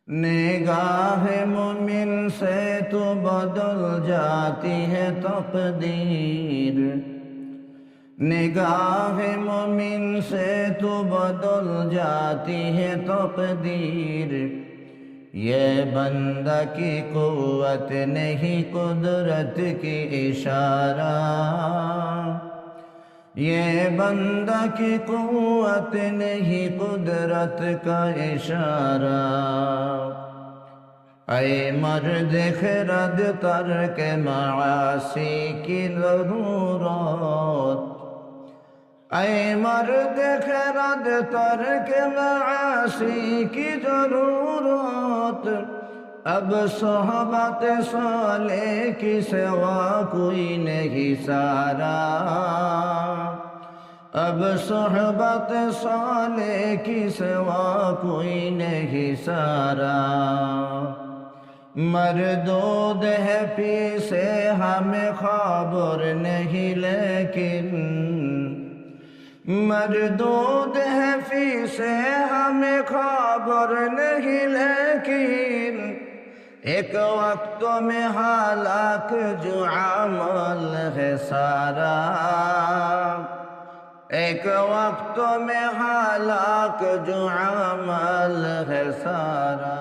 निगाह मुमिन से तो बदल जाती है तकदीर, निगाह मुमिन से तो बदल जाती है तकदीर। ये बंदा की कुव्वत नहीं कुदरत की इशारा, ये बंदा की कुव्वत नहीं कुदरत का इशारा। ऐ मर्द खिरद तर्क मासी की ज़रूरत, ऐ मर्द खिरद तर्क मासी की ज़रूरत। अब सोहबत साले की सिवा कोई नहीं सारा, अब सोहबत साले की सिवा कोई नहीं सारा। मरदूद है पी से हमें खबर नहीं लेकिन, मरदूद है फी से हमें खबर नहीं लेकिन। एक वक्त में हालाक जो अमल है सारा, एक वक्त में हालाक जो अमल है सारा।